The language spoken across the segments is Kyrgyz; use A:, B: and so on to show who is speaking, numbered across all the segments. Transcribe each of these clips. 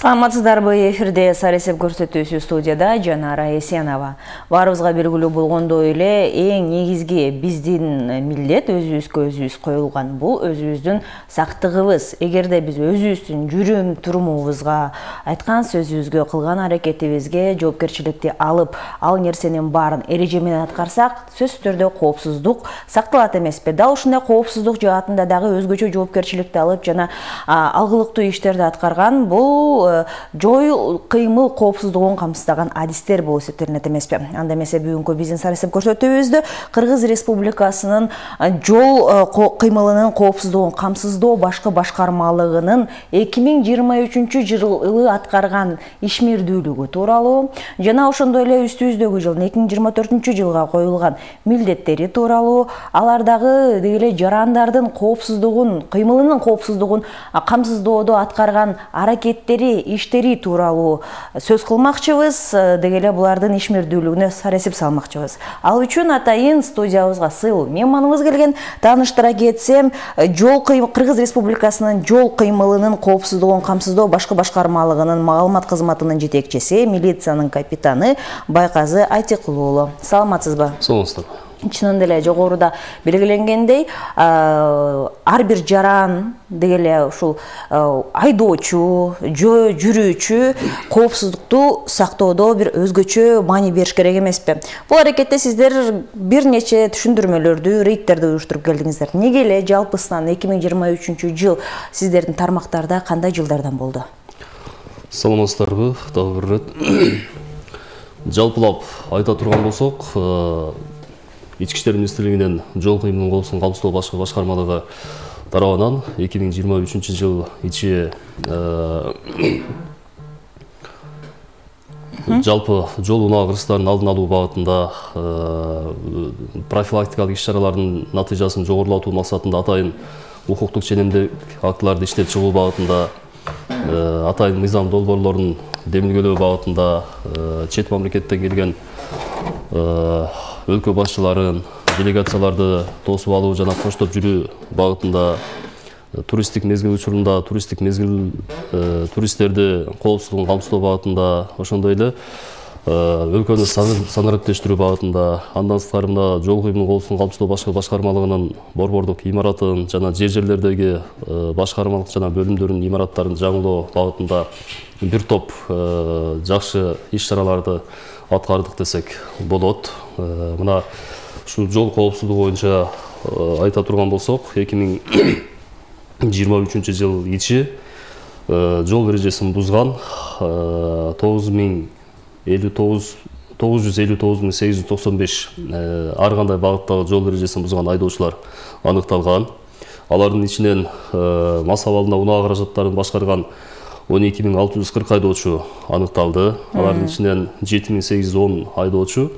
A: Саламатсыздарбы, эфирде Саресеп көрсөтүүсү студияда Жанара Есенова. Баарыбызга белгилүү болгондой эле эң негизги биздин милдет өзүбүзгө өзүбүз коюлган бул өзүбүздүн сактыгыбыз. Эгерде биз өзүбүздүн жүрүм турумубузга, айткан сөзүбүзгө, кылган аракетибизге жоопкерчиликти алып, ал нерсенин баарын эреже менен аткарсак, сөзсүз түрдө коопсуздук сакталат эмеспи? Дал ушундай коопсуздук жаатында дагы өзгөчө жоопкерчиликти алып жана алгылыктуу иштерди аткарган бул жол кыймыл коопсуздугун камсыздаган адистер болуп эсептелинет эмеспи? Анда эмесе бүгүнкү биздин Саресеп көрсөтүүбүздө Кыргыз Республикасынын жол кыймылынын коопсуздугун камсыздоо башкы башкармалыгынын 2023 жылы аткарган ишмердүүлүгү тууралуу жана ошондой эле үстүбүздөгү жылдын 2024 жылга коюлган милдеттери тууралуу, алардагы деги жарандардын коопсуздугун, кыймылынын коопсуздугун камсыздоодо аткарган аракеттери, иштери тууралуу сөз кылмакчыбыз, дегеле булардын ишмердүүлүгүнө саресип салмакчыбыз. Ал үчүн атайын студиябызга сыйыл мейманыбыз келген. Тааныштыра кетсем, Кыргыз Республикасынын жол кыймылынын коопсуздугун камсыздоо башкы башкармалыгынын маалымат кызматынын жетекчиси, милициянын капитаны Байказы Айтыкулуулу. Саламатсызбы?
B: Саламатсыздар.
A: Чынында эле жогоруда белгиленгендей, ар бир жаран дегеле ушул айдоочу, жүрүүчү коопсуздукту сактоодо бир өзгөчө маани бериш керек эмеспи? Бул аракетте сиздер бир нече түшүндүрмөлөрдү, рейдтерди уюштуруп келдиңиздер. Неге эле жалпысынан 2023 жыл сиздердин тармактарда кандай жылдардан болду?
B: Саламатсыздарбы, дагы бир ирет. Жалпылап айта турган болсок, Ички иштер министрлигинен жол кыймылынын коопсуздугун камсыздоо башкы башкармалыгы тарабынан 2023 жыл ичи жалпы жол унаа кырсыктарынын алдын алуу багытында профилактикалык иш-чаралардын натыйжасын жогорулатуу максатында атайын укуктук ченемдик актыларды иштеп чыгуу багытында, атайын мыйзам долбоорлорун демилгелөө багытында чет мамлекеттен келген өлкө башчыларын, делегацияларды тосуп алуу жана коштоп жүрүү багытында, туристтик мезгил учурунда туристтерди коопсуздугун камсыздоо багытында, ошондой эле өлкөнү санариптештирүү багытында, андан сырткары мына жол кыймылынын коопсуздугун камсыздоо башкы башкармалыгынын борбордук имаратын жана жерлердеги башкармалык жана бөлүмдөрүнүн имараттарын жаңылоо багытында бир топ жакшы иш-чараларды аткардык десек болот. Мына ушул жол коопсуздугу боюнча айта турган болсок, 2023 жыл ичи жол эрежесин бузган 959.895 ар кандай багыттагы жол эрежесин бузган айдоочулар аныкталган. Алардын ичинен мас абалында унаа каражаттарын башкарган 12.640 айдоочу аныкталды. Алардын ичинен 7.810 айдоочу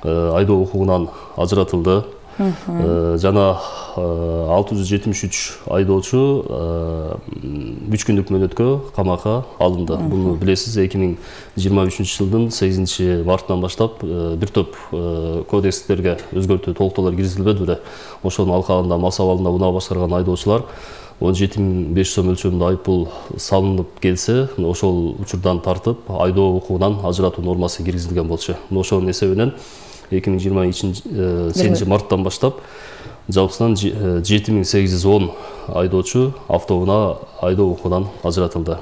B: айдоо укугунан ажыратылды. Жана 673 айдоочу 3 күндүк мөөнөткө камакка алынды. Буну билесиз, 2023 жылдын 8 мартынан баштап бир топ кодекстерге өзгөртүү толуктоолор киргизилбеди беле. Ошонун алкагында мас абалында унаа башкарган айдоочулар 17.500 сом өлчөмүндө айыппул салынып келсе, ошол учурдан тартып айдоо укугунан ажыратуу нормасы киргизилген болчу. Ошонун эсебинен 2028 марттан баштап жалпысынан 7.810 айдоочу автоунаа айдоо укугунан ажыратылды.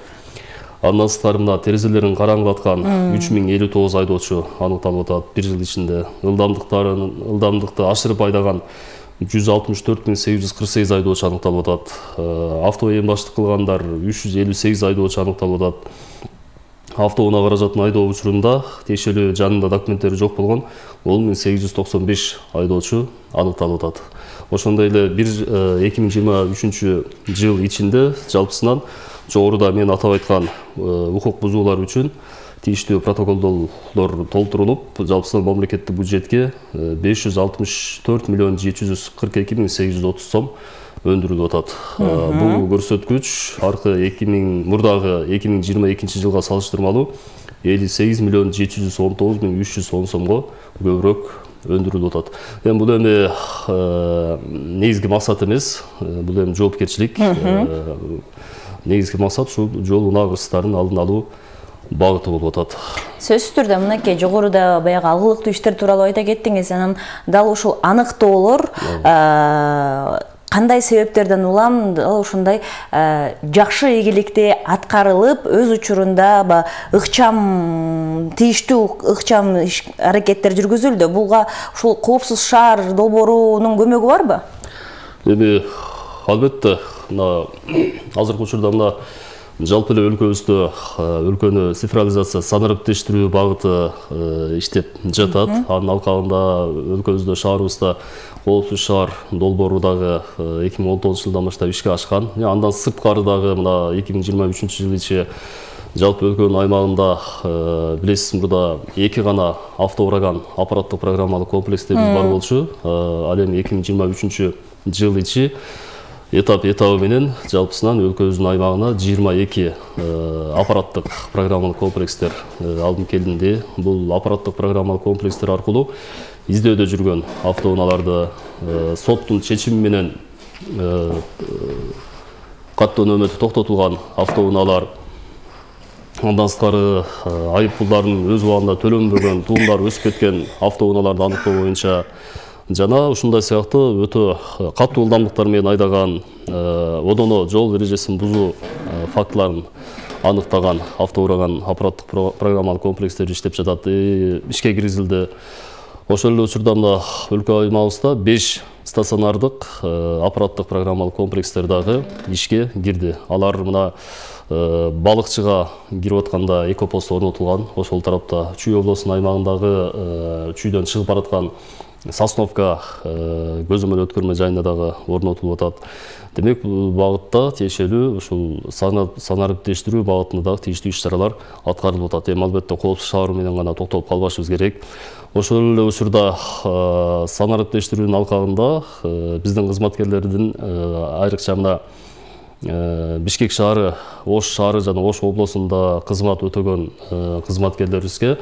B: Андан сырткары мына терезелерин караңгылаткан 3059 айдоочу аныкталып атат. Бир жыл ичинде ылдамдыкты ашырып айдаган 164.848 айдоочу аныкталып атат. Авто ээн баштык кылгандар 358 айдоочу аныкталып атат. Автоунаа каражатын айдоо учурунда тиешелүү жанында документтери жок болгон 10.895 айдоочу аныкталып атат. Ошондой эле 2023 жыл ичинде жалпысынан жогоруда мен атап айткан укук бузуулар үчүн тийиштүү протоколдор толтурулуп, жалпысынан мамлекеттик бюджетке 564.742.830 сом өндүрүлүп атат. Бул көрсөткүч мурдагы 2022 жылга салыштырмалуу 58.719.310 сомго көбүрөөк өндүрүлүп атат. Эми бул эми негизги максат эмес, бул эми жоопкерчилик. негизги максат ушул жол унагырсыздардын алдын алуу багыты болуп атат.
A: Сөзсүз түрдө мынакей жогоруда баягы алгылыктуу иштер тууралуу айта кеттиңиз. Анан дал ушул аныктоолор кандай себептерден улам ушундай жакшы ийгиликти аткарылып, өз учурунда ыкчам тийиштүү ыкчам аракеттер жүргүзүлдү. Буга ушул коопсуз шаар долбоорунун көмөгү барбы?
B: Эми албетте азыркы учурда мына жалпы эле өлкөнү цифрализация, санариптештирүү багыты иштеп жатат. Анын алкагында өлкөбүздө, шаарыбызда коопсуз шаар долбоору дагы 2019 жылдан баштап ишке ашкан. Андан сырткары дагы мына 2023 жылычы жалпы өлкөнүн аймагында билесиз, мурда 2 гана автоураган аппараттык программалык комплекстерибиз бар болчу. Ал эми 2023 жылычы этабы менен жалпысынан өлкөбүздүн аймагына 22 аппараттык программалык комплекстер алынып келинди. Бул аппараттык программалык комплекстер аркылуу издөөдө жүргөн автоунааларды соттун чечими менен каттоо нөөмөтү токтотулган автоунаалар, андан сырткары айып пулдарын өз убагында төлөнбөгөн, туумдары өсүп кеткен автоунааларды аныктоо боюнча жана ушундай сыяктуу өтө катуу ылдамдыктар менен айдаган, одоно жол эрежесин бузуу фактыларын аныктаган автоураган аппараттык программалык комплекстер иштеп жатат, ишке киргизилди. Ошол эле учурда мына өлкө аймагыбызда 5 стационардык аппараттык программалык комплекстер дагы ишке кирди. Алар мына балыкчыга кирип атканда экопост орнотулган. Ошол тарапта Чүй облусунун аймагындагы Чүйдөн чыгып бараткан Сосновка көзөмөл өткөрмө жайына дагы орнотулуп атат. Демек, бул багытта тиешелүү ушул санариптештирүү багытында дагы тийиштүү иш-чаралар аткарылып атат. Эми албетте коопсуз шаар менен гана токтолуп калбашыбыз керек. Ошол эле учурда санариптештирүүнүн алкагында биздин кызматкерлердин айрыкча мына Бишкек шаары, Ош шаары жана Ош облусунда кызмат өтөгөн кызматкерлерибизге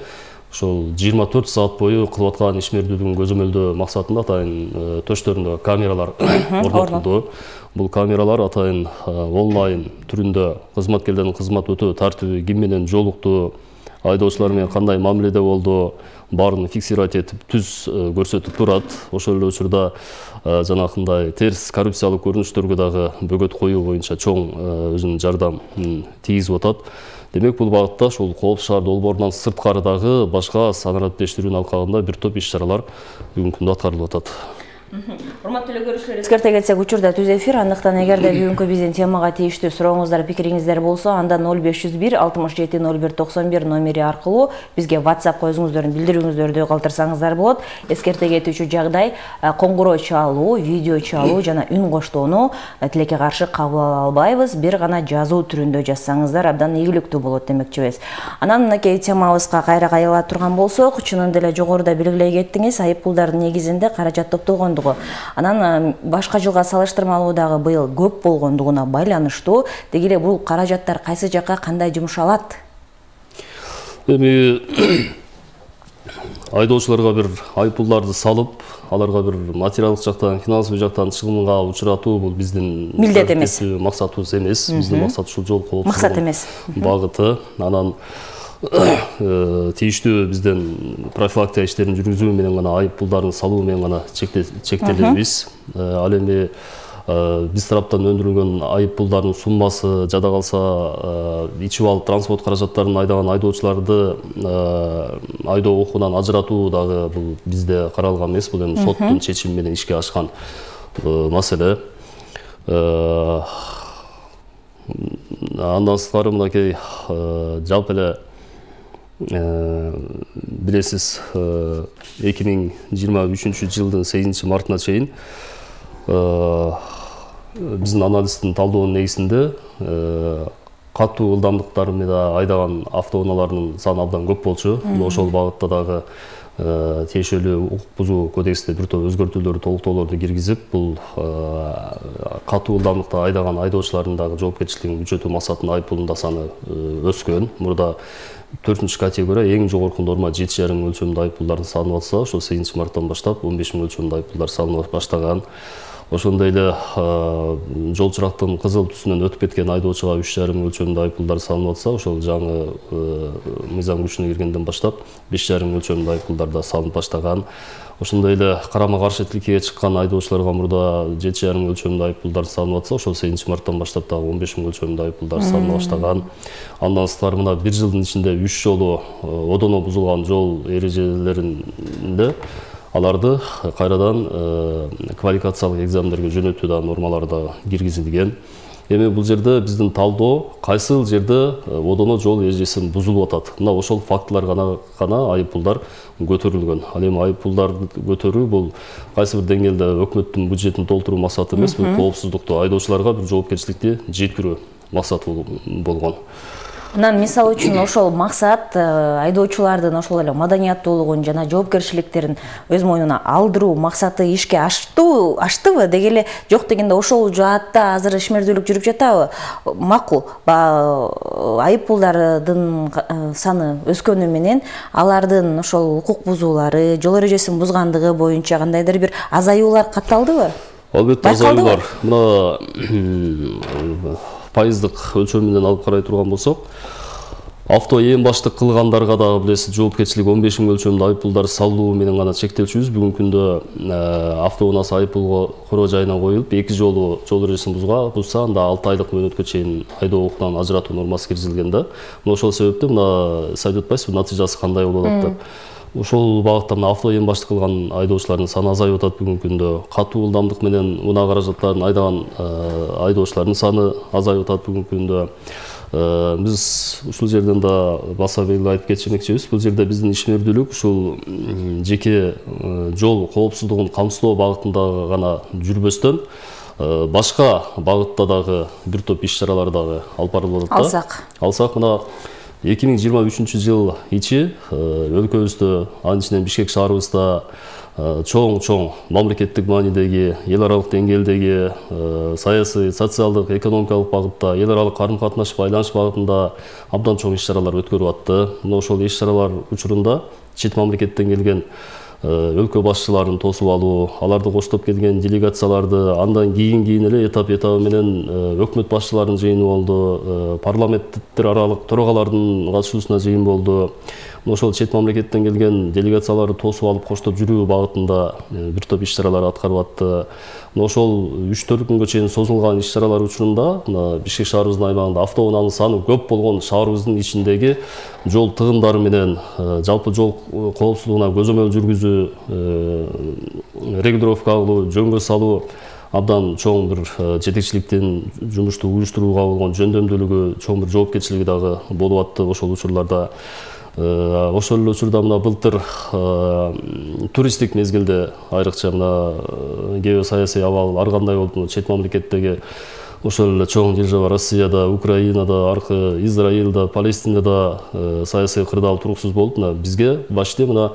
B: ошол 24 саат бою кылып аткан ишмердүүлүгүн көзөмөлдөө максатында атайын төштөрүндө камералар орнотулду. Бул камералар атайын онлайн түрүндө кызматкерлердин кызмат өтөө тартиби, ким менен жолукту, айдоочулар менен кандай мамиледе болду, баарын фиксировать этип түз көрсөтүп турат. Ошол эле учурда жанакындай терс коррупциялык көрүнүштөргө дагы бөгөт коюу боюнча чоң өзүнүн жардамын тийгизип атат. Демек, бул багытта ушул коопсуз шаар долбоорунан сырткары дагы башка санариптештирүүнүн алкагында бир топ иш-чаралар бүгүнкү күндө аткарылып атат.
A: Урматтуу эле көрүүчүлөр, эскерте кетсек, учурда түз эфир. Андыктан эгерде бүгүнкү биздин темага тийиштүү сурооңуздар, пикириңиздер болсо, анда 0501 67 01 91 номери аркылуу бизге WhatsApp койсоңуздар, билдирүүңүздөрдү калтырсаңыздар болот. Эскерте кетүүчү жагдай коңгуроо чалуу, видео чалуу жана үн коштоону тилекке каршы кабыл ала албайбыз. Бир гана жазуу түрүндө жазсаңыздар абдан ийгиликтүү болот демекчибиз. Анан мынакей темабызга кайра кайрыла турган болсок, чынында эле жогоруда белгилей кеттиңиз, айып пулдардын негизинде каражат топтолгондугу. Анан башка жылга салыштырмалуу дагы быйыл көп болгондугуна байланыштуу, деги эле бул каражаттар кайсы жакка кандай жумшалат?
B: Эми айдоочуларга бир айыппулдарды салып, аларга бир материалдык жактан, финансылык жактан чыгымга учуратуу бул биздин
A: милдет эмес,
B: максатыбыз эмес. Биздин максат ушул жол коопсуздугу
A: максат эмес
B: багыты. Анан тийиштүү бизден профилактика иштерин жүргүзүү менен гана айып пулдарын салуу менен гана чектелебиз. Ал эми биз тараптан өндүрүлгөн айып пулдардын суммасы, жада калса ичип алып транспорт каражаттарын айдаган айдоочуларды айдоо укугунан ажыратуу дагы бул бизде каралган эмес. Бул эми соттун чечими менен ишке ашкан маселе. Андан сырткары мынакей жалпы эле билесиз, 2023 жылдын 8 мартына чейин биздин аналисттин талдоонун негизинде катуу ылдамдыктар менен айдаган автоунаалардын саны абдан көп болчу. Ошол багытта дагы тиешелүү укук бузуу кодексте бир топ өзгөртүүлөрдү, толуктоолорду киргизип, бул катуу ылдамдыкта айдаган айдоочулардын дагы жоопкерчилигин күчөтүү максатында айып пулдун саны өскөн. Мурда 4-чү категория эң жогорку норма 7,5 өлчөмдө айып пулдарды салынып атса, ошол 8 марттан баштап 15 000 өлчөмдө айып пулдар салына баштаган. ошондой эле жол чырактын кызыл түсүнөн өтүп кеткен айдоочуга 3,5 өлчөмүндө айыппулдар салынып атса, ошол жаңы мыйзам күчүнө киргенден баштап 5,5 өлчөмүндө айыппулдар да салынып баштаган. Ошондой эле карама-каршы тилкеге чыккан айдоочуларга мурда 7,5 өлчөмүндө айыппулдар салынып атса, ошол 8-марттан баштап дагы 15,000 өлчөмүндө айыппулдар салына баштаган. Андан сырткары мына 1 жылдын ичинде 3 жолу одоно бузулган жол эрежелеринде аларды кайрадан квалификациялык экзамендерге жөнөтүү да нормалары да киргизилген. Эми бул жерде биздин талдоо кайсыл жерде одоно жол эрежесин бузулуп атат. Мына ошол фактылар гана айыппулдар көтөрүлгөн. Ал эми айыппулдарды көтөрүү бул кайсы бир деңгээлде өкмөттүн бюджетин толтуруу максаты эмес, бул коопсуздукту, айдоочуларга бир жоопкерчиликти жеткирүү максаты болгон.
A: Анан мисалы үчүн ошол максат айдоочулардын ошол эле маданияттуулугун жана жоопкерчиликтерин өз мойнуна алдыруу максаты ишке аштыбы деги эле, жок дегенде ошол жаатта азыр ишмердүүлүк жүрүп жатабы? Макул, айыппулдардын саны өскөнү менен алардын ошол укук бузуулары, жол эрежесин бузгандыгы боюнча кандайдыр бир азаюулар катталдыбы?
B: Албетте азаюулар. Мына пайыздык өлчөм менен алып карай турган болсок, авто эң баштык кылгандарга дагы билесиз жоопкерчилик 15,000 өлчөмүндө айыппулдар салуу менен гана чектелчүбүз. Бүгүнкү күндө автоунаасы айыппул короо жайына коюлуп, 2 жолу жол эрежесин бузса, анда 6 айлык мөөнөткө чейин айдоо укугунан ажыратуу нормасы киргизилген да. Мына ошол себептен мына сиз айтып атпайсызбы, натыйжасы кандай болуп атат деп. Ошол багытта мына авто эң баштык кылган айдоочулардын саны азайып атат бүгүнкү күндө. Катуу ылдамдык менен унаа каражаттарын айдаган айдоочулардын саны азайып атат бүгүнкү күндө. Биз ушул жерден да баса белгилеп айтып кетчүмекчибиз. Бул жерде биздин ишмердүүлүк ушул жеке жол коопсуздугун камсыздоо багытында гана жүрбөстөн, башка багытта дагы бир топ иш-чаралар дагы алып барылып атат. Алсак мына 2023 жыл ичи өлкөбүздө, анын ичинен Бишкек шаарыбызда чоң мамлекеттик маанидеги, эл аралык деңгээлдеги саясий, социалдык, экономикалык багытта, эл аралык карым-катнаш байланыш багытында абдан чоң иш-чаралар өткөрүп атты. Мына ошол иш-чаралар учурунда чет мамлекеттен келген өлкө башчыларын тосуп алуу, аларды коштоп келген делегацияларды, андан кийин эле этап менен өкмөт башчыларынын жыйыны болду, парламенттер аралык төрагалардын катышуусуна жыйын болду. Ошол чет мамлекеттен келген делегацияларды тосуп алып коштоп жүрүү багытында бир топ иш-чаралар аткарып атты. Ошол 3-4 күнгө чейин созулган иш-чаралар учурунда Бишкек шаарыбыздын аймагында автоунаанын саны көп болгон шаарыбыздын ичиндеги жол тыгындары менен жалпы жол коопсуздугуна көзөмөл жүргүзүү, регулировка кылуу, жөнгө салуу абдан чоң бир жетекчиликтин жумушту уюштурууга болгон жөндөмдүүлүгү, чоң бир жоопкерчилиги дагы болуп атты ошол учурларда. Ошол эле учурда мына былтыр туристтик мезгилде айрыкча мына геосаясий абал ар кандай болду, чет мамлекеттеги ошол эле чоң держава Россияда, Украинада, аркы Израилда, Палестинада саясий кырдаал туруксуз болуп, мына бизге башты мына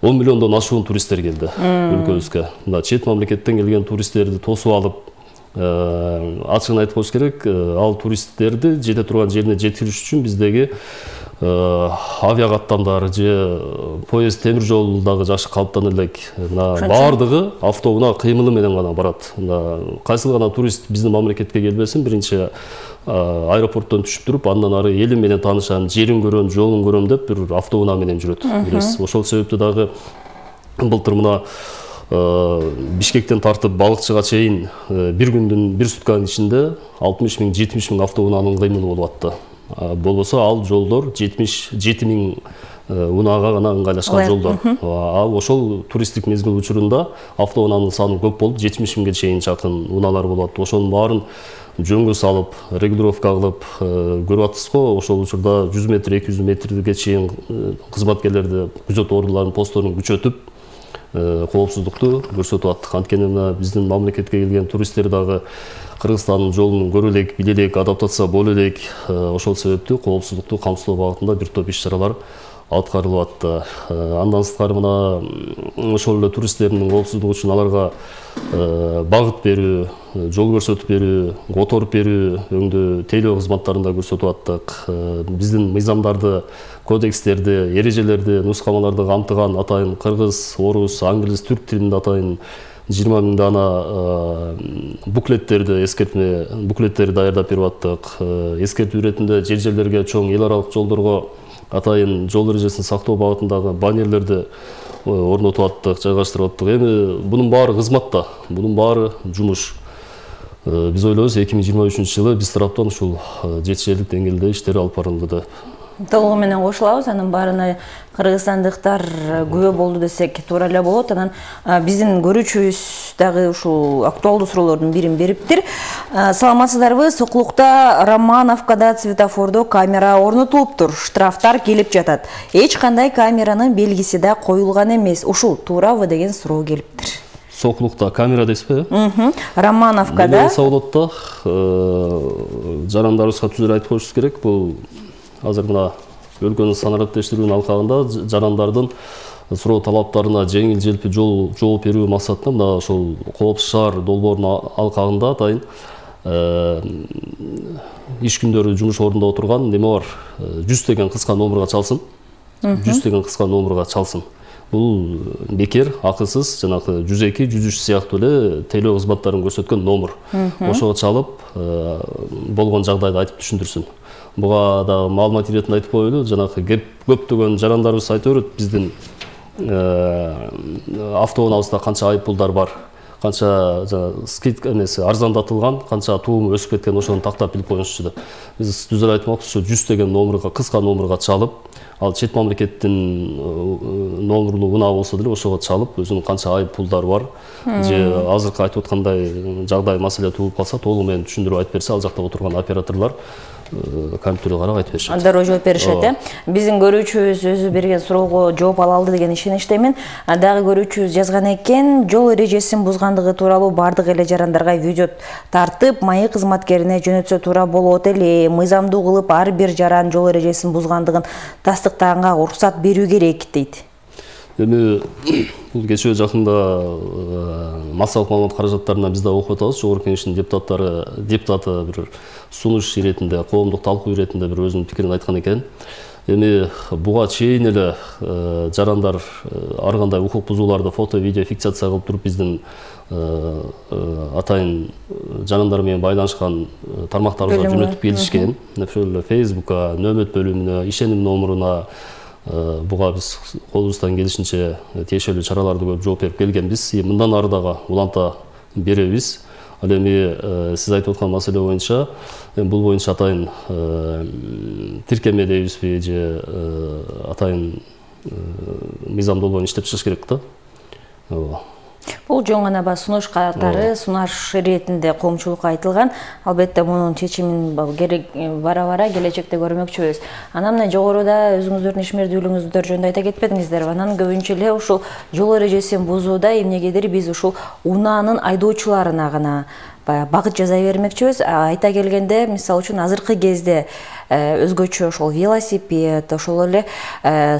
B: 10 миллиондон ашуун туристтер келди өлкөбүзгө. Мына чет мамлекеттен келген туристтерди тосуп алып, ачыгын айтып коюш керек, ал туристтерди жете турган жерине жеткириш үчүн биздеги авиакаттамдар же поезд, темир жол дагы жакшы калыптана элек. Баардыгы автоунаа кыймылы менен гана барат. Кайсыл гана турист биздин мамлекетке келбесин, биринчи аэропорттон түшүп туруп, андан ары элим менен таанышам, жерин көрөм, жолун көрөм деп бир автоунаа менен жүрөт. Ошол себептен дагы былтыр мына Бишкектен тартып Балыкчыга чейин бир күндүн, бир сутканын ичинде 60 000, 70 000 автоунаанын кыймылы болуп атты. Болбосо ал жолдор 77 000 унаага гана ыңгайлашкан жолдор. Ал ошол туристтик мезгил учурунда автоунаанын саны көп болуп, 70 000ге чейин чакын унаалар болот. Ошонун баарын жөнгө салып, регулировка кылып көрүп атсыз го. Ошол учурда 100 метр, 200 метрге чейин кызматкерлерди, күзөт ордуларынын постторун күчөтүп, коопсуздукту көрсөтүп аттык. Анткени биздин мамлекетке келген туристтер дагы Кыргызстандын жолун көрө элек, биле элек, адаптация боло элек. Ошол себептүү коопсуздукту камсыздоо багытында бир топ иш-чаралар аткарылып атты. Андан сырткары мына ошол эле туристтердин коопсуздугу үчүн аларга багыт берүү, жол көрсөтүп берүү, которуп берүү, өңдө тейлөө кызматтарын да көрсөтүп аттык. Биздин мыйзамдарды, кодекстерди, эрежелерди, нускамаларды камтыган атайын кыргыз, орус, англис, түрк тилинде атайын 20 000 дана буклеттерди, эскертме буклеттерди даярдап берип аттык. Эскертүү иретинде жер-жерлерге, чоң эл аралык жолдорго атайын жол эрежесин сактоо багытындагы баннерлерди орнотуп аттык, жайгаштырып аттык. Эми бунун баары кызматта, бунун баары жумуш. Биз ойлойбуз 2023 жылы биз тараптан ушул жетишерлик деңгээлде иштер алып барылды деп.
A: Толугу менен кошулабыз, анын баарына кыргызстандыктар күбө болду десек туура эле болот. Анан биздин көрүүчүбүз дагы ушул актуалдуу суроолордун бирин бериптир. Саламатсыздарбы? Сокулукта Романовкада светофордо камера орнотулуптур. Штрафтар келип жатат. Эч кандай камеранын белгиси да коюлган эмес. Ушул туурабы деген суроо келиптир.
B: Сокулукта камера дейсизби?
A: Романовкада.
B: Мен болот да. Жарандарыбызга түзүр айтып коюшубуз керек. Бул азыр мына өлкөнүн санарип тештирүүнүн алкагында жарандардын суроо талаптарына жеңил желпи жооп берүү максатында мына ошол Коопсуз шаар долбоорунун алкагында атайын иш күндөрү жумуш ордунда отурган неме бар, 100 деген кыска номерга чалсын. 100 деген кыска номерга чалсын. Бул бекер, акысыз, жанагы 102, 103 сыяктуу эле тейлөө кызматтарын көрсөткөн номер. Ошого чалып, болгон жагдайды айтып түшүндүрсүн. Буга да маалымат иретинде айтып коелу, жанагы көптөгөн жарандарыбыз айтып берет, биздин автоунаабызда канча айыппулдар бар, канча скидка эмеси арзандатылган, канча тууму өсүп кеткен, ошону тактап билип коюңузчу деп. Биз түзөр айтмакчыбыз, ошо 100 деген номерга, кыска номерга чалып, ал чет мамлекеттин номерлуу унаа болсо деле ошого чалып, өзүнүн канча айыппулдар бар, же азыркы айтып аткандай жагдай маселе туулуп калса, толугу менен түшүндүрүп айтып берсе, ал жакта отурган операторлор компьютерге карап айтып беришет.
A: Дароо жооп беришет, Биздин көрүүчүбүз өзү берген суроого жооп ала алды деген ишеничтемин. Дагы көрүүчүбүз жазган экен, жол эрежесин бузгандыгы тууралуу бардык эле жарандарга видео тартып, майы кызматкерине жөнөтсө туура болот эле. Мыйзамдуу кылып ар бир жаран жол эрежесин бузгандыгын тастыктаганга уруксат берүү керек дейт.
B: Эми бул кечээ жакында массалык маалымат каражаттарына биз да окуп атабыз. Жогорку Кеңештин депутаты бир сунуш иретинде, коомдук талкуу иретинде бир өзүнүн пикирин айткан экен. Эми буга чейин эле жарандар ар кандай укук бузууларды фото, видео фиксация кылып туруп биздин атайын жарандар менен байланышкан тармактарыбызга жөнөтүп келишкен. Ошол эле Facebook'ка, нөмөт бөлүмүнө, ишеним номуруна буга биз колубуздан келишинче тиешелүү чараларды көрүп жооп берип келгенбиз. Мындан ары дагы уланта беребиз. Ал эми сиз айтып аткан маселе боюнча, бул боюнча атайын тиркеме дейбизби же атайын мыйзам долбоорун иштеп чыгыш керек да.
A: Бул жөн гана сунуш катары, сунаш иретинде коомчулукка айтылган. Албетте мунун чечимин бара-бара келечекте көрмөкчүбүз. Анан мына жогоруда өзүңүздөрдүн ишмердүүлүгүңүздөр жөнүндө айта кетпедиңиздерби? Анан көбүнчө эле ушул жол эрежесин бузууда эмнегедир биз ушул унаанын айдоочуларына гана багыт жасай бермекчибиз. Айта келгенде, мисалы үчүн азыркы кезде өзгөчө ошол велосипед, ошол эле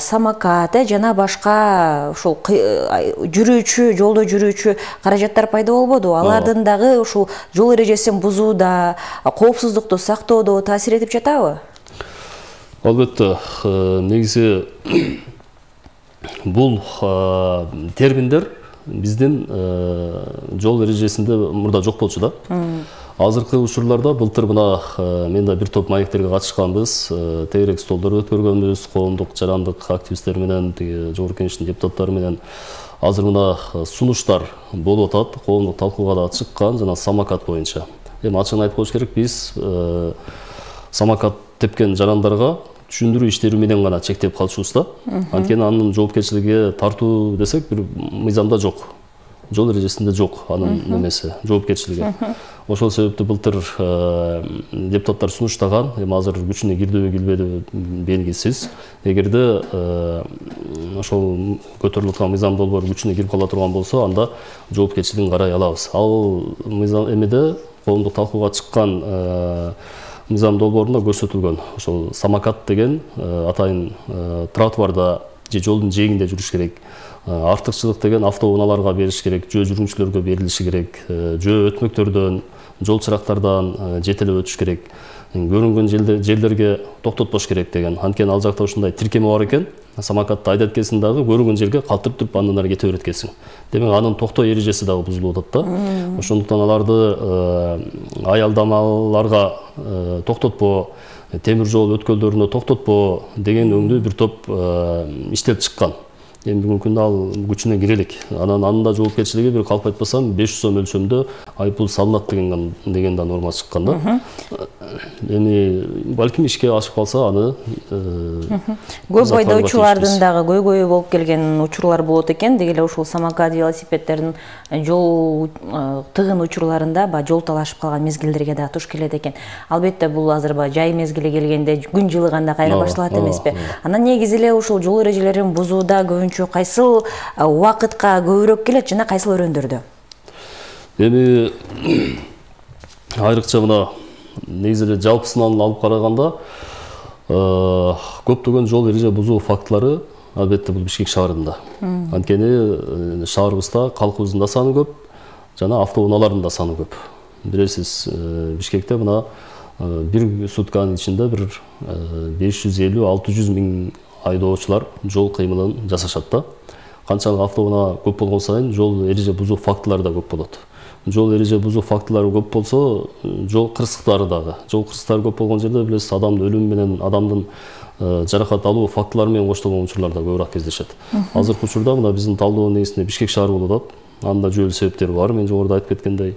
A: самокат жана башка ушул жүрүүчү, жолдо жүрүүчү каражаттар пайда болбоду. Алардын дагы ушул жол эрежесин бузууда, коопсуздукту сактоодо таасир этип жатабы?
B: Албетте, негизи бул терминдер биздин жол эрежесинде мурда жок болчу да. Азыркы учурларда былтыр мына мен да бир топ маектерге катышканбыз, тегерек столдор өткөргөнбүз, коомдук жарандык активисттер менен, Жогорку Кеңештин депутаттары менен. Азыр мына сунуштар болуп атат, коомдук талкууга да чыккан, жана самокат боюнча. Эми ачыгын айтып коюш керек, биз самокат тепкен жарандарга түшүндүрүү иштерүү менен гана чектеп калчубуз да. Анткени анын жоопкерчилиги тартуу десек бир мыйзамда жок. Жол эрежесинде жок анын немеси, жоопкерчилиги. Ошол себептен былтыр депутаттар сунуштаган, эми азыр күчүнө кирдиби кирбедиби белгисиз. Эгерде ошол көтөрүлүп аткан мыйзам долбоор күчүнө кирип кала турган болсо, анда жоопкерчилигин карай алабыз. Ал мыйзам эмеде коомдук талкууга чыккан мыйзам долбоорунда көрсөтүлгөн. Ошол самокат деген атайын тротуарда же жолдун жээгинде жүрүш керек. Артыкчылык деген автоунааларга бериш керек, жөө жүргүнчүлөргө берилиши керек, жөө өтмөктөрдөн, жол чырактардан жетелеп өтүш керек. Көрүнгөн жерлерге токтотпош керек деген. Анткени ал жакта ушундай тиркеме бар экен. самокатты айдап келсең дагы көрүнгөн жерге калтырып туруп андан ары кете берет экенсиң. Демек анын токтоо эрежеси дагы бузулуп атат да. Ошондуктан аларды аялдамаларга токтотпо, темир жол өткөлдөрүнө токтотпо деген өңдүү бир топ иштеп чыккан. Эми бүгүнкү күндө ал күчүнө кире элек. Анын да жоопкерчилиги бир калп айтпасам 500 сом өлчөмдө айыппул салынат деген да норма чыккан да. Эми балким ишке ашып калса аны
A: көп айдоочулардын дагы көйгөйү болуп келген учурлар болот экен. Деги эле ушул самокат, велосипеддердин жол тыгын учурларында жол талашып калган мезгилдерге да туш келет экен. Албетте бул азыр жай мезгили келгенде, күн жылыганда кайра башталат эмеспи? Анан негизи эле ушул жол эрежелерин бузууда көбүнчө кайсыл убакытка көбүрөөк келет жана кайсыл өрөөндөрдө?
B: Эми айрыкча мына негизи эле жалпысынан алып караганда көптөгөн жол эреже бузуу фактылары албетте бул Бишкек шаарында. Анткени шаарыбызда калкыбыздын да саны көп, жана автоунаалардын да саны көп. Билесиз, Бишкекте мына бир сутканын ичинде бир 550-600 миң айдоочулар жол кыймылын жасашат да. Канчалык автоунаа көп болгон сайын жол эреже бузуу фактылары да көп болот. Жол эреже бузуу фактылары көп болсо, жол кырсыктары дагы. Жол кырсыктары көп болгон жерде билесиз, адамдын өлүмү менен, адамдын жаракат алуу фактылары менен коштолгон учурлар да көбүрөөк кездешет. Азыркы учурда мына биздин талдоонун негизинде Бишкек шаары болуп атат. Анда жүйөлүү себептер бар, мен жогоруда айтып кеткендей.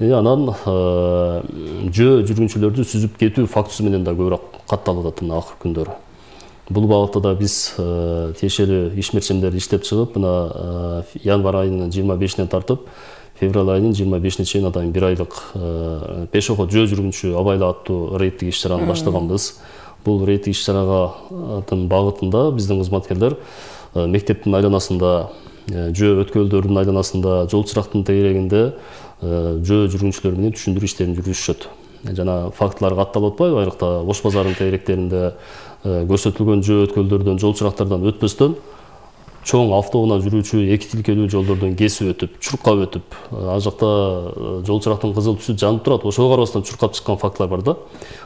B: Анан жөө жүргүнчүлөрдү сүзүп кетүү фактысы менен да көбүрөөк катталып атат мына акыркы күндөрү. Бул багытта да биз тиешелүү ишмерчимдерди иштеп чыгып, мына январь айынын 25-нен тартып, февраль айынын 25-не чейин атайын бир айлык пешоход жөө жүргүнчү абайла аттуу рейдтик иш-чараны баштаганбыз. Бул рейдтик иш-чаранын багытында биздин кызматкерлер мектептин айланасында, жөө өткөлдөрдүн айланасында, жол чырактын тегерегинде жөө жүргүнчүлөр менен түшүндүрүү иштерин жүргүзүшөт. Жана фактылар катталып атпайбы? Айрыкта Ош базарынын тегеректеринде көрсөтүлгөн жөө өткөлдөрдөн, жол чырактардан өтпөстөн чоң автоунаа жүрүүчү эки тилкелүү жолдордон кесип өтүп, чуркап өтүп, ал жакта жол чырактын кызыл түсү жанып турат, ошого карабастан чуркап чыккан фактылар бар да.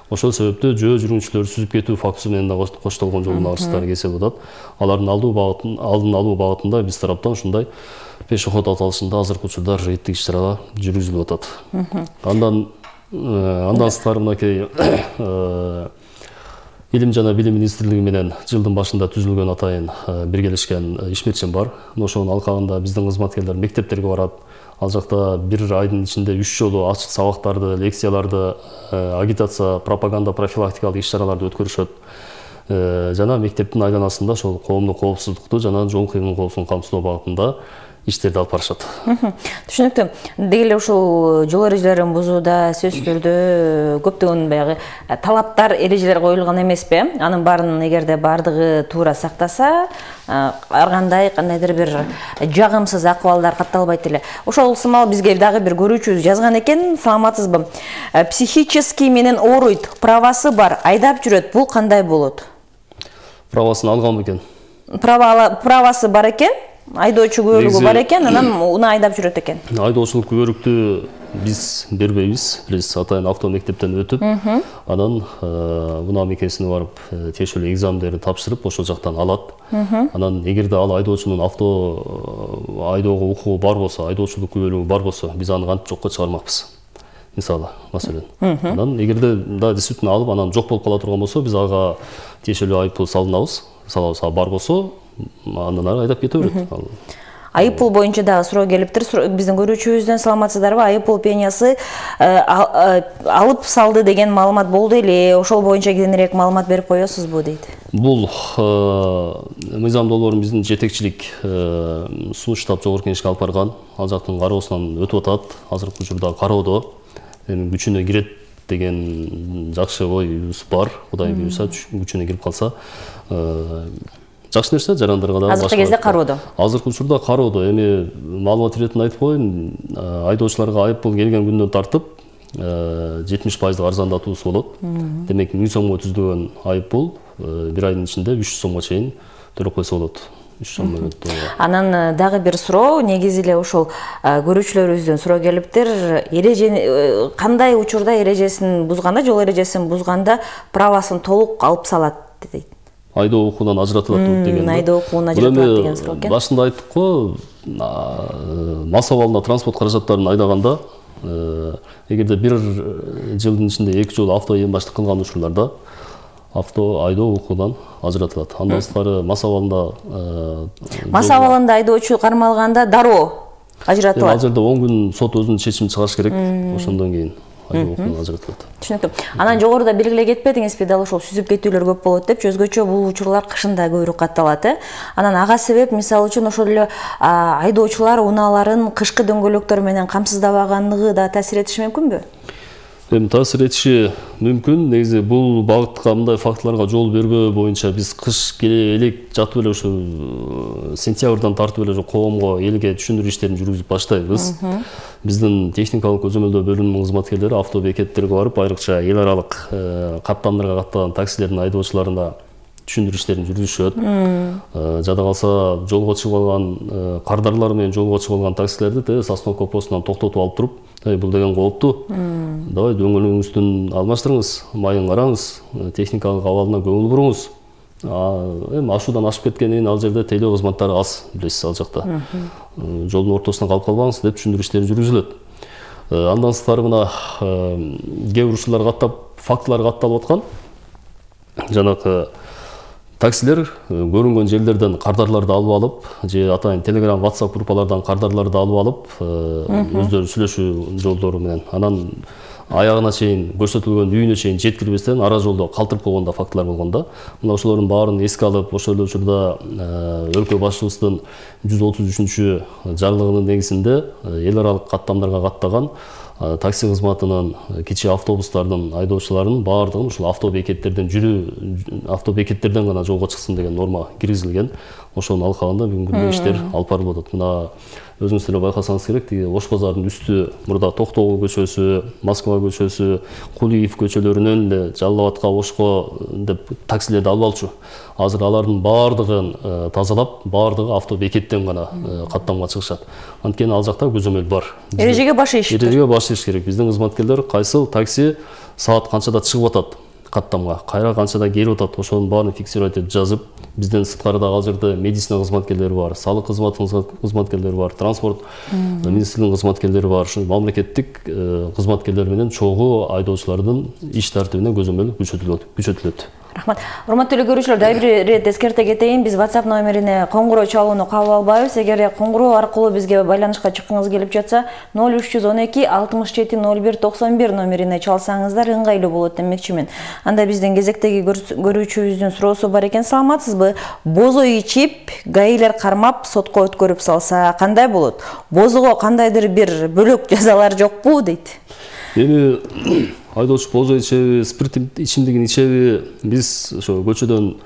B: Ошол себептүү жөө жүргүнчүлөрдү сүзүп кетүү фактысы менен да коштолгон жолдун агырчтары кесип атат. Алардын алдын алуу багытында биз тараптан ушундай пешоход аталышында азыркы учурда рейдтик иш-чара жүргүзүлүп атат. Андан сырткары мынакей Илим жана Билим министрлиги менен жылдын башында түзүлгөн атайын биргелешкен ишмерчим бар. Ошонун алкагында биздин кызматкерлер мектептерге барат. Ал жакта бир айдын ичинде 3 жолу ачык сабактарды, лекцияларды, агитация, пропаганда, профилактикалык иш-чараларды өткөрүшөт. Жана мектептин айланасында ошол коомдук коопсуздукту жана жол кыймыл коопсуздугун камсыздоо багытында иштерди алып барышат.
A: Түшүнүктүү. Деги эле ушул жол эрежелерин бузууда сөзсүз түрдө көптөгөн баягы талаптар, эрежелер коюлган эмеспи? Анын баарын эгерде бардыгы туура сактаса, ар кандайдыр бир жагымсыз акыбалдар катталбайт эле. Ошол сымал бизге дагы бир көрүүчүбүз жазган экен, саламатсызбы? Психический менен ооруйт, правасы бар, айдап жүрөт. Бул кандай болот?
B: Правасын алган экен.
A: Правасы бар экен? Айдоочу күбөлүгү бар экен, анан уну айдап жүрөт экен.
B: Айдоочулук күбөлүктү биз бербейбиз. Билесиз, атайын авто мектептен өтүп, анан унаа мекенесине барып, тиешелүү экзамендерин тапшырып, ошол жактан алат. Анан эгерде ал айдоочунун авто айдоого укугу бар болсо, айдоочулук күбөлүгү бар болсо, биз аны кантип жокко чыгармакпыз. Мисалы, маселен. Анан эгерде да действительно алып, анан жок болуп кала турган болсо, биз ага тиешелүү айыппул салынабыз. Бар болсо, андан ары айдап кете берет.
A: Айыппул боюнча дагы суроо келиптир. Биздин көрүүчүбүздөн саламатсыздарбы? Айыппул пениясы алып салды деген маалымат болду эле. Ошол боюнча кененирээк маалымат берип коесузбу дейт.
B: Бул мыйзам долбоорун биздин жетекчилик сунуш штаб жогорку кеңешке алып барган. Ал жактын кароосунан өтүп атат. Азыркы учурда кароодо. Эми күчүнө кирет деген жакшы оюбуз бар. Кудай буйруса күчүнө кирип калса, жакшы нерсе, жарандарга да.
A: Азыркы кезде кароодо.
B: Азыркы учурда кароодо. Эми маалымат иретин айтып коеюн, айдоочуларга айыппул келген күндөн тартып 70% арзандатуусу болот. Демек 1000 сомго түзүлгөн айыппул бир айдын ичинде 300 сомго чейин төлөп койсо болот.
A: Анан дагы бир суроо, негизи эле ошол көрүүчүлөрүбүздөн суроо келиптир. Эрежени кандай учурда эрежесин бузганда, жол эрежесин бузганда правасын толук алып салат дейт.
B: айдоо укугунан ажыратылат деген.
A: Айдоо укугун ажыратылат деген суроо экен.
B: Башында айттык го, мас абалында транспорт каражаттарын айдаганда, эгерде бир жылдын ичинде 2 жолу авто эң баштык кылган учурларда авто айдоо укугунан ажыратылат. Андан сырткары мас
A: абалында айдоочу кармалганда дароо ажыратылат.
B: Азырда 10 күн сот өзүнүн чечимин чыгарыш керек. Ошондон кийин айдоо укугунан ажыратылат.
A: Түшүнүктүү. Анан жогоруда белгилей кетпедиңизби, дал ошол сүзүп кетүүлөр көп болот деп, өзгөчө бул учурлар кышында көбүрөөк катталат. Анан ага себеп мисалы үчүн ошол эле айдоочулар унааларын кышкы дөңгөлөктөр менен камсыздабаганлыгы да таасир этиши мүмкүнбү?
B: Таасир этиши мүмкүн. Негизи бул багытка мындай фактыларга жол бербөө боюнча биз кыш келе элек жатып эле ушу сентябрдан тартып эле коомго, элге түшүндүрүү иштерин жүргүзүп баштайбыз. Биздин техникалык көзөмөлдөө бөлүмүнүн кызматкерлери автобекеттерге барып, айрыкча эл аралык каттамдарга катталган таксилердин айдоочуларына түшүндүрүү иштерин жүргүзүшөт. Жада калса жолго чыгып алган кардарлар менен жолго чыгып алган таксилерди тез остановка постунан токтотуп алып туруп, бул деген кооптуу. Давай дөңгөлөгүңүздүн алмаштырыңыз, майын караңыз, техникалык абалына көңүл буруңуз. Ашуудан ашып кеткенден кийин ал жерде тейлөө кызматтары аз, билесиз, ал жакта. Жолдун ортосунда калып калбаңыз деп түшүндүрүү иштери жүргүзүлөт. Андан сырткары мына кээ бир учурлар каттап, фактылар катталып аткан. Жанакы таксилер көрүнгөн жерлерден кардарларды алып алып, же атайын Telegram, WhatsApp группалардан кардарларды алып алып, өздөрү сүйлөшүү жолдору менен, анан аягына чейин көрсөтүлгөн үйүнө чейин жеткирбестен ара жолдо калтырып койгон да фактылар болгон да. Мына ошолордун баарын эске алып, ошол эле учурда өлкө башчыбыздын 133 жарлыгынын негизинде эл аралык каттамдарга каттаган такси кызматынын кичи автобустардын айдоочуларынын баардыгын ушул автобекеттерден гана жолго чыксын деген норма киргизилген. Ошонун алкагында бүгүнкү күндө иштер алып барылып атат. Мына өзүңүз деле байкасаңыз керек, тиги Ош базарынын үстү, мурда Токтогул көчөсү, Москва көчөсү, Кулиев көчөлөрүнөн эле Жалал Абадка, Ошко деп таксилерди алып алчу. Азыр алардын баардыгын тазалап, баардыгы автобекеттен гана каттамга чыгышат. Анткени ал жакта көзөмөл бар.
A: Эрежеге баш ийиш керек.
B: Эрежеге баш ийиш керек. Биздин кызматкерлер кайсыл такси саат канчада чыгып атат каттамга, кайра канчада келип атат, ошонун баарын фиксировать этип жазып, бизден сырткарыда ал жерде медицина кызматкерлери бар, салык кызматынын кызматкерлери бар, транспорт министрлигинин кызматкерлери бар. Ушул мамлекеттик кызматкерлер менен чогуу айдоочулардын иш тартибине көзөмөл күчөтүлөт.
A: Рахмат. Урматтуу эле көрүүчүлөр, дагы бир ирет эскерте кетейин. Биз WhatsApp номерине коңгуроо чалууну кабыл албайбыз. Эгер коңгуроо аркылуу бизге байланышка чыккыңыз келип жатса, 0312 67 01 91 номерине чалсаңыздар ыңгайлуу болот демекчимин. Анда биздин кезектеги көрүүчүбүздүн суроосу бар экен. Саламатсызбы? Бозо ичип, гаилер кармап, сотко өткөрүп салса кандай болот? Бозого кандайдыр бир бөлөк жазалар жокпу дейт.
B: Эми айдоочу бозо ичеби, спирт ичимдигин ичеби, биз ошо көчөдөн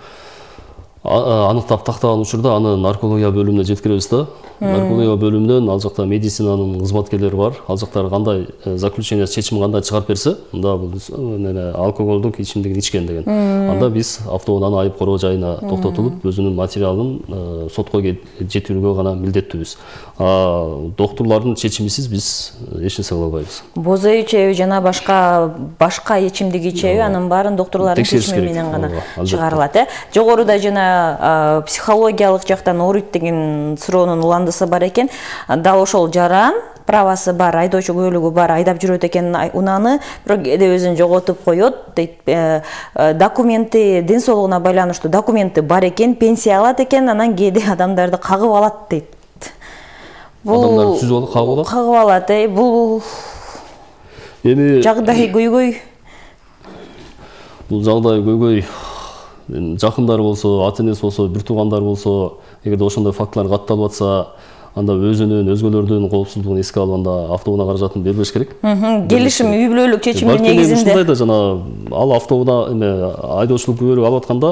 B: аныктап тактаган учурда аны наркология бөлүмүнө жеткиребиз да. Наркология бөлүмүнөн ал жакта медицинанын кызматкерлери бар. Ал жактар кандай заключение, чечим кандай чыгарып берсе, мында бул алкоголдук ичимдигин ичкен деген. Анда биз автоунааны айып короо жайына токтотулуп, өзүнүн материалын сотко жеткирүүгө гана милдеттүүбүз. Доктурлардын чечимисиз биз эч нерсе кыла албайбыз. Бозо
A: ичеби жана башка ичимдик ичеби, анын баарын доктурлардын чечими менен гана чыгарылат. Жогоруда жана психологиялык жактан оорuyт деген суроонун уландысы бар экен. Дал ошол жаран, правасы бар, айдоочу куөлүгү бар, айдап жүрөт экен унааны, бирок кээде өзүн жоготуп коет дейт. Документи, ден соолугуна байланыштуу документи бар экен, пенсия алат экен, анан кээде адамдарды кагып алат дейт.
B: Адамдарды сүзүп алып кагып алат?
A: Кагып алат, бул эми жагдай көйгөй.
B: Бул жагдай көйгөй. Жакындар болсо, ата-энеси болсо, бир туугандар болсо, эгерде ошондой фактылар катталып атса, анда өзүнүн, өзгөлөрдүн коопсуздугун эске алып, анда автоунаа каражатын бербеш керек.
A: Келишим, үй бүлөлүк чечимдин негизинде.
B: Ушундай да жана ал автоунаа айдоочулук күбөлүк алып атканда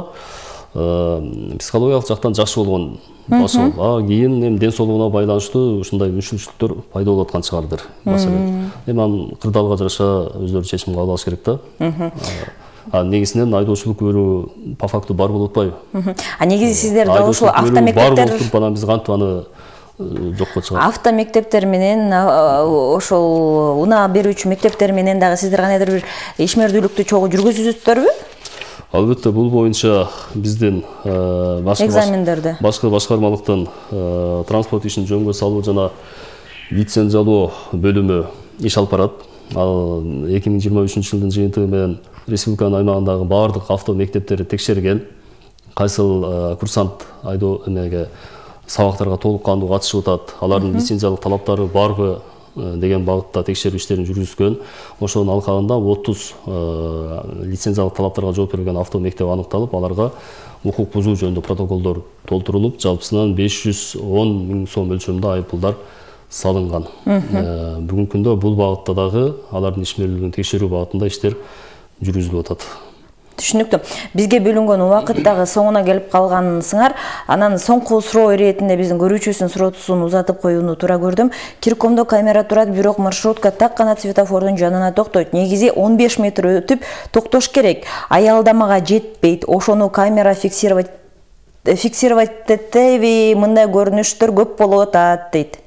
B: психологиялык жактан жакшы болгон башка. Кийин эми ден соолугуна байланыштуу ушундай мүшкүлчүлүктөр пайда болуп аткан чыгардыр. Эми анын кырдаалга жараша өздөрү чечим кабыл алыш керек да. Негизинен айдоочулук күбөлүгү по факту бар болуп атпайбы?
A: Негизи сиздер да ошол автомектептер
B: бар болуп туруп, анан биз кантип аны жокко чыгарат?
A: Автомектептер менен ошол унаа берүүчү мектептер менен дагы сиздер кандайдыр бир ишмердүүлүктү чогуу жүргүзүсүздөрбү?
B: Албетте бул боюнча биздин
A: экзамендерде
B: башкы башкармалыктын транспорт ишин жөнгө салуу жана лицензиялоо бөлүмү иш алып барат. Ал 2023 жылдын жыйынтыгы менен республиканын аймагындагы баардык авто мектептери текшерилген. Кайсыл курсант айдоо эмеге сабактарга толук кандуу катышып атат, алардын лицензиялык талаптары барбы деген багытта текшерүү иштерин жүргүзгөн. Ошонун алкагында 30 лицензиялык талаптарга жооп берген авто мектеп аныкталып, аларга укук бузуу жөнүндө протоколдор толтурулуп, жалпысынан 510 000 сом мөлчөрүндө айыппулдар салынган. Бүгүнкү күндө бул багытта дагы алардын ишмерлүүлүгүн текшерүү багытында иштер жүргүзүлүп атат.
A: Түшүнүктүү. Бизге бөлүнгөн убакыт дагы соңуна келип калгансыңар. Анан соңку суроо иретинде биздин көрүүчүсүн суроосун узатып коюуну туура көрдүм. Киркомдо камера турат, бирок маршрутка так гана светофордун жанына токтойт. Негизи 15 метр өтүп токтош керек. Аялдамага жетпейт. Ошону камера фиксировать этеби, мындай көрүнүштөр көп болуп атат дейт.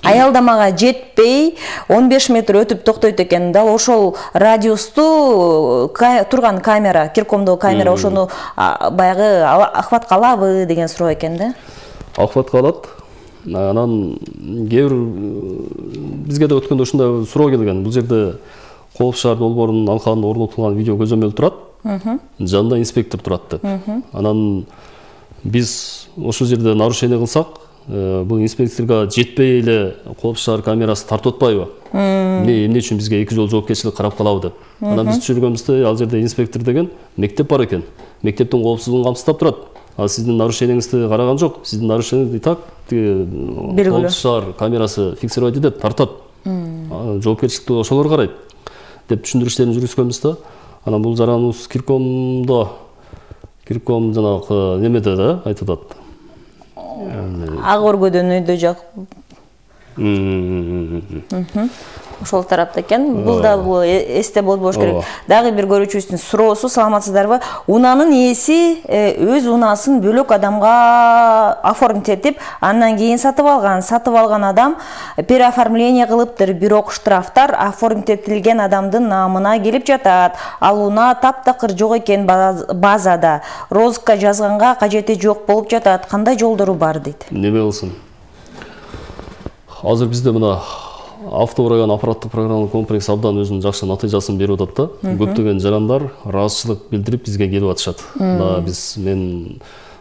A: Аялдамага жетпей 15 метр өтүп токтойт экен. Дал ошол радиусту турган камера, Киркомдогу камера ошону баягы акыбатка алабы деген суроо экен да.
B: Акыбатка алат. Анан кээ бир бизге да өткөндө ушундай суроо келген. Бул жерде Коопсуздук шаар долбоорунун алкагында орнотулган видео көзөмөл турат. Жанында инспектор турат деп. Анан биз ошол жерде нарушение кылсак, бул инспекторго жетпей эле Коопсуздук шаар камерасы тартып атпайбы? Эмне үчүн бизге 2 жол жоопкерчилик карап калабы деп. Анан биз түшүргөнбүздө ал жерде инспектор деген мектеп бар экен. Мектептин коопсуздугун камсыздап турат. Ал сиздин нарушениеңизди караган жок. Сиздин нарушениеңизди так Коопсуздук шаар камерасы фиксировать этет, тартат. Жоопкерчиликти ошолор карайт деп түшүндүрүштерин жүргүзгөнбүз да. Анан бул жараныбыз Кирком жанагы немеде да айтып атат.
A: Ак өргөдөн өйдө жак. Ошол тарапта экен. Бул да эсте болуш керек. Дагы бир көрүүчүбүздүн суроосу, саламатсыздарбы? Унаанын ээси өз унаасын бөлөк адамга оформить этип, андан кийин сатып алган адам переоформление кылыптыр, бирок штрафтар оформить этилген адамдын наамына келип жатат. Ал унаа таптакыр жок экен базада. Розыкка жазганга кажети жок болуп жатат. Кандай жолдору бар дейт?
B: Неме кылсын? Азыр бизде мына автоураган аппараттык программалык комплекс абдан өзүнүн жакшы натыйжасын берип атат да. Көптөгөн жарандар ыраазычылык билдирип бизге келип атышат. Мен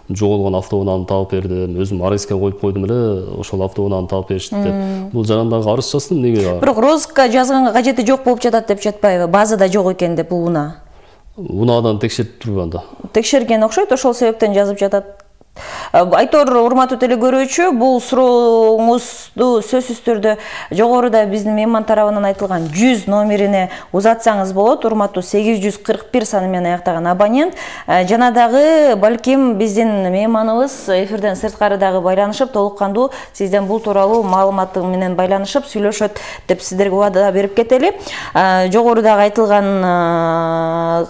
B: жоголгон автоунааны таап бердим, өзүм арестке коюп койдум эле, ошол автоунааны таап беришти деп. Бул жарандардагы арыз жаздым, эмнеге?
A: Бирок розыкка жазганга кажети жок болуп жатат деп жатпайбы? Базада жок экен деп бул унаа.
B: Унаадан текшерип турбу анда?
A: Текшерген окшойт, ошол себептен жазып жатат. Айтор, урматтуу телекөрүүчү, бул сурооңузду сөзсүз түрдө жогоруда биздин мейман тарабынан айтылган 100 номерине узатсаңыз болот. Урматтуу 841 саны менен аяктаган абонент. Жана дагы балким биздин мейманыбыз эфирден сырткары дагы байланышып, толук кандуу сизден бул тууралуу маалыматы менен байланышып сүйлөшөт деп сиздерге убада берип кетели. Жогорудагы айтылган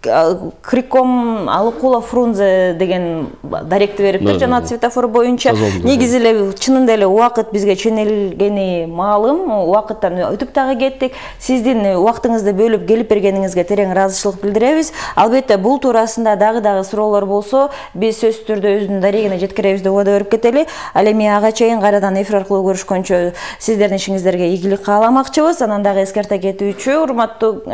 A: Криком Алыкулов Фрунзе деген даректи бериптир жана светофор боюнча. Негизи эле чынында эле убакыт бизге ченелгени маалым, убакыттан өтүп дагы кеттик. Сиздин убактыңызды бөлүп келип бергениңизге терең ыраазычылык билдиребиз. Албетте бул туурасында дагы суроолор болсо, биз сөзсүз түрдө өзүнүн дарегине жеткиребиз деп убада берип кетели. Ал эми ага чейин кайрадан эфир аркылуу көрүшкөнчө сиздердин ишиңиздерге ийгилик кааламакчыбыз. Анан дагы эскерте кетүүчү, урматтуу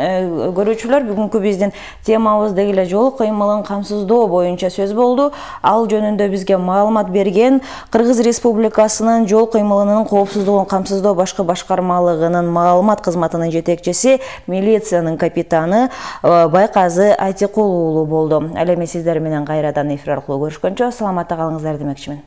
A: көрүүчүлөр, бүгүнкү биздин темабыз деги эле жол кыймылын камсыздоо боюнча сөз болду. Ал жөнүндө бизге маалымат берген Кыргыз Республикасынын жол кыймылынын коопсуздугун камсыздоо башкы башкармалыгынын маалымат кызматынын жетекчиси, милициянын капитаны Байказы Айтикул уулу болду. Ал эми сиздер менен кайрадан эфир аркылуу көрүшкөнчө саламатта калыңыздар демекчимин.